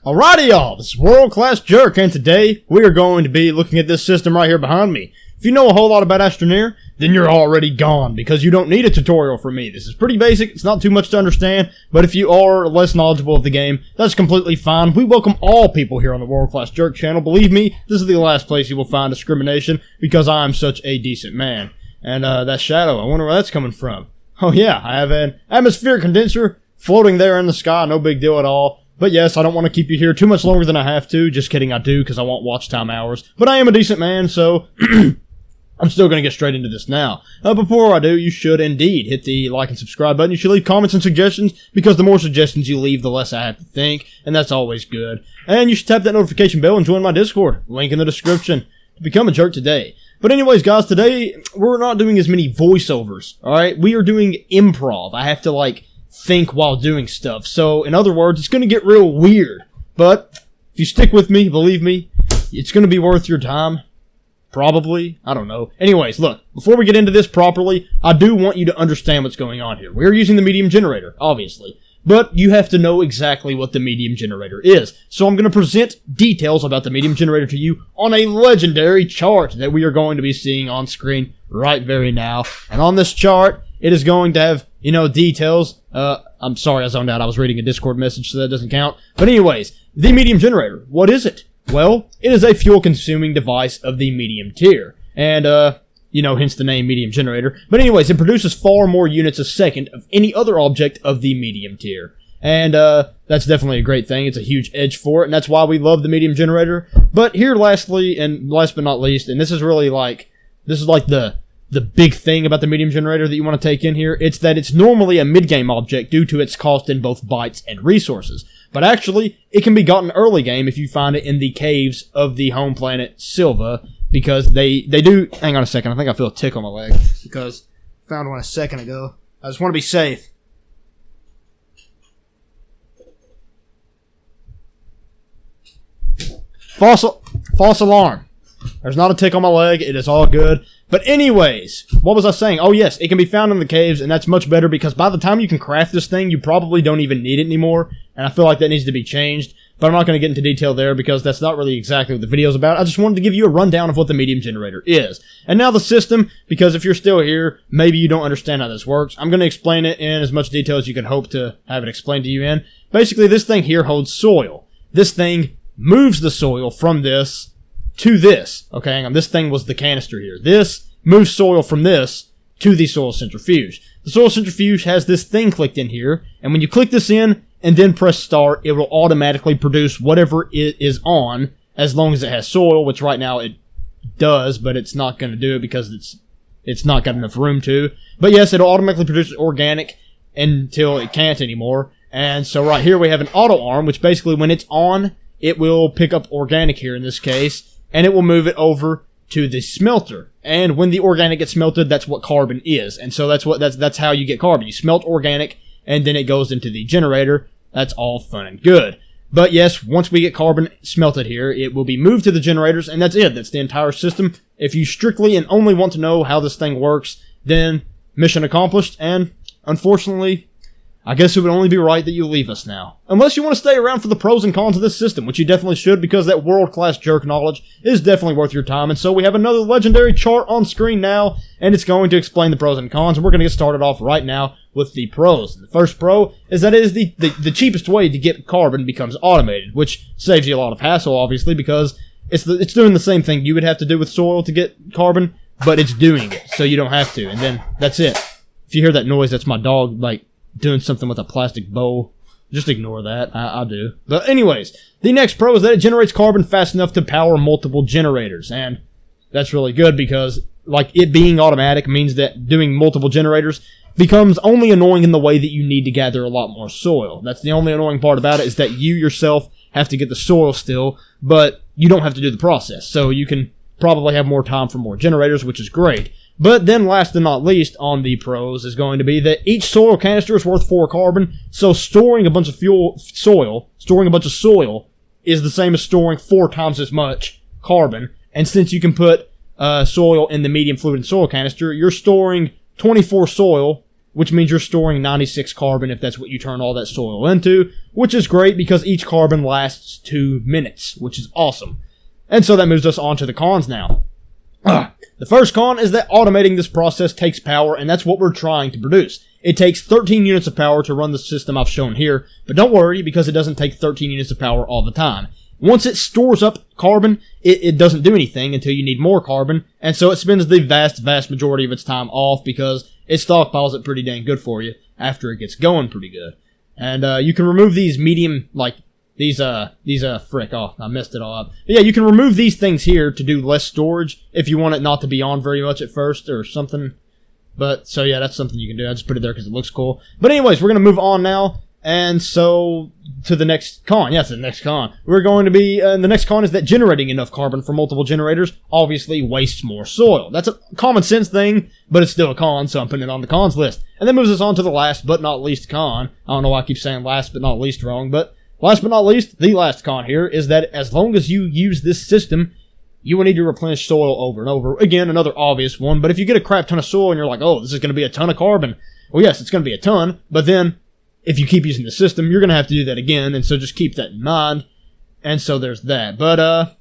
Alrighty y'all, this is World Class Jerk, and today we are going to be looking at this system right here behind me. If you know a whole lot about Astroneer, then you're already gone, because you don't need a tutorial from me. This is pretty basic, it's not too much to understand, but if you are less knowledgeable of the game, that's completely fine. We welcome all people here on the World Class Jerk channel. Believe me, this is the last place you will find discrimination, because I am such a decent man. And that shadow, I wonder where that's coming from. Oh yeah, I have an atmospheric condenser floating there in the sky, no big deal at all. But yes, I don't want to keep you here too much longer than I have to. Just kidding, I do, because I want watch time hours. But I am a decent man, so I'm still going to get straight into this now. Before I do, you should indeed hit the like and subscribe button. You should leave comments and suggestions, because the more suggestions you leave, the less I have to think, and that's always good. And you should tap that notification bell and join my Discord. Link in the description. To become a jerk today. But anyways, guys, today we're not doing as many voiceovers, alright? We are doing improv. I have to, think while doing stuff. So, in other words, it's going to get real weird. But, if you stick with me, believe me, it's going to be worth your time. Probably. I don't know. Anyways, look, before we get into this properly, I do want you to understand what's going on here. We're using the medium generator, obviously. But you have to know exactly what the medium generator is. So I'm going to present details about the medium generator to you on a legendary chart that we are going to be seeing on screen right very now. And on this chart, it is going to have, details. I'm sorry I zoned out. I was reading a Discord message, so that doesn't count. But anyways, the medium generator. What is it? Well, it is a fuel-consuming device of the medium tier. And, hence the name medium generator. But anyways, it produces far more units a second of any other object of the medium tier. And, that's definitely a great thing. It's a huge edge for it, and that's why we love the medium generator. But here, lastly, and last but not least, and this is really the big thing about the medium generator that you want to take in here, it's that it's normally a mid-game object due to its cost in both bytes and resources. But actually, it can be gotten early game if you find it in the caves of the home planet Silva, because they do... Hang on a second, I think I feel a tick on my leg, because I found one a second ago. I just want to be safe. False alarm. There's not a tick on my leg, it is all good. But anyways, what was I saying? Oh yes, it can be found in the caves, and that's much better because by the time you can craft this thing, you probably don't even need it anymore, and I feel like that needs to be changed. But I'm not going to get into detail there because that's not really exactly what the video's about. I just wanted to give you a rundown of what the medium generator is. And now the system, because if you're still here, maybe you don't understand how this works. I'm going to explain it in as much detail as you can hope to have it explained to you in. Basically, this thing here holds soil. This thing moves the soil from this to this. Okay, hang on. This thing was the canister here. This moves soil from this to the soil centrifuge. The soil centrifuge has this thing clicked in here, and when you click this in and then press start, it will automatically produce whatever it is on, as long as it has soil, which right now it does, but it's not going to do it because it's not got enough room to. But yes, it'll automatically produce organic until it can't anymore. And so right here we have an auto arm, which basically when it's on, it will pick up organic here in this case, and it will move it over to the smelter. And when the organic gets smelted, that's what carbon is. And so that's how you get carbon. You smelt organic, and then it goes into the generator. That's all fun and good. But yes, once we get carbon smelted here, it will be moved to the generators, and that's it. That's the entire system. If you strictly and only want to know how this thing works, then mission accomplished, and unfortunately, I guess it would only be right that you leave us now. Unless you want to stay around for the pros and cons of this system, which you definitely should, because that world-class jerk knowledge is definitely worth your time. And so we have another legendary chart on screen now, and it's going to explain the pros and cons, and we're going to get started off right now with the pros. The first pro is that it is the cheapest way to get carbon becomes automated, which saves you a lot of hassle, obviously, because it's doing the same thing you would have to do with soil to get carbon, but it's doing it, so you don't have to, and then that's it. If you hear that noise, that's my dog, doing something with a plastic bowl. Just ignore that. I do. But anyways, the next pro is that it generates carbon fast enough to power multiple generators. And that's really good because, it being automatic means that doing multiple generators becomes only annoying in the way that you need to gather a lot more soil. That's the only annoying part about it, is that you yourself have to get the soil still, but you don't have to do the process. So you can probably have more time for more generators, which is great. But then last and not least on the pros is going to be that each soil canister is worth 4 carbon, so storing a bunch of soil is the same as storing 4 times as much carbon. And since you can put soil in the medium fluid and soil canister, you're storing 24 soil which means you're storing 96 carbon if that's what you turn all that soil into, which is great because each carbon lasts 2 minutes, which is awesome. And so that moves us on to the cons now. The first con is that automating this process takes power, and that's what we're trying to produce. It takes 13 units of power to run the system I've shown here, but don't worry because it doesn't take 13 units of power all the time. Once it stores up carbon, it doesn't do anything until you need more carbon, and so it spends the vast majority of its time off because it stockpiles it pretty dang good for you after it gets going pretty good. And you can remove these medium, like, I messed it all up. But yeah, you can remove these things here to do less storage if you want it not to be on very much at first or something. But, so yeah, that's something you can do. I just put it there because it looks cool. But anyways, we're going to move on now. And so, to the next con. Yes, the next con. We're going to be, the next con is that generating enough carbon for multiple generators obviously wastes more soil. That's a common sense thing, but it's still a con, so I'm putting it on the cons list. And that moves us on to the last but not least con. I don't know why I keep saying last but not least wrong, but last but not least, the last con here is that as long as you use this system, you will need to replenish soil over and over. Again, another obvious one, but if you get a crap ton of soil and you're like, oh, this is going to be a ton of carbon. Well, yes, it's going to be a ton, but then if you keep using the system, you're going to have to do that again, and so just keep that in mind. And so there's that. But,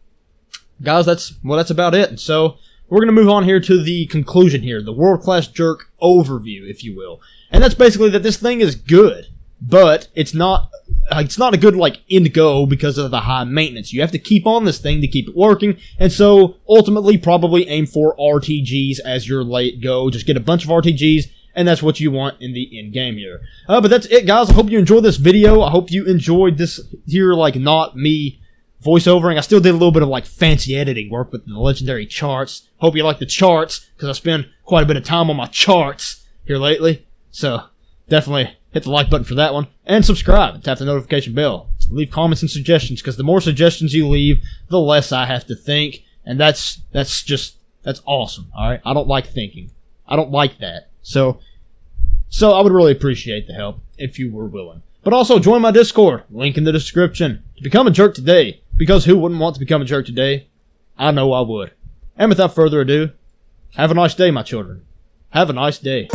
guys, that's about it. And so we're going to move on here to the conclusion here, the world-class jerk overview, if you will. And that's basically that this thing is good, but it's not a good, like, end go because of the high maintenance. You have to keep on this thing to keep it working, and so ultimately probably aim for RTGs as your late go. Just get a bunch of RTGs, and that's what you want in the end game here. But that's it, guys. I hope you enjoyed this video. I hope you enjoyed this here, like, not me voiceovering. I still did a little bit of, like, fancy editing work with the legendary charts. Hope you like the charts, because I spend quite a bit of time on my charts here lately. So, definitely hit the like button for that one, and subscribe, and tap the notification bell. Leave comments and suggestions, because the more suggestions you leave, the less I have to think, and that's awesome, alright? I don't like thinking. I don't like that. So I would really appreciate the help if you were willing. But also, join my Discord, link in the description, to become a jerk today, because who wouldn't want to become a jerk today? I know I would. And without further ado, have a nice day, my children. Have a nice day.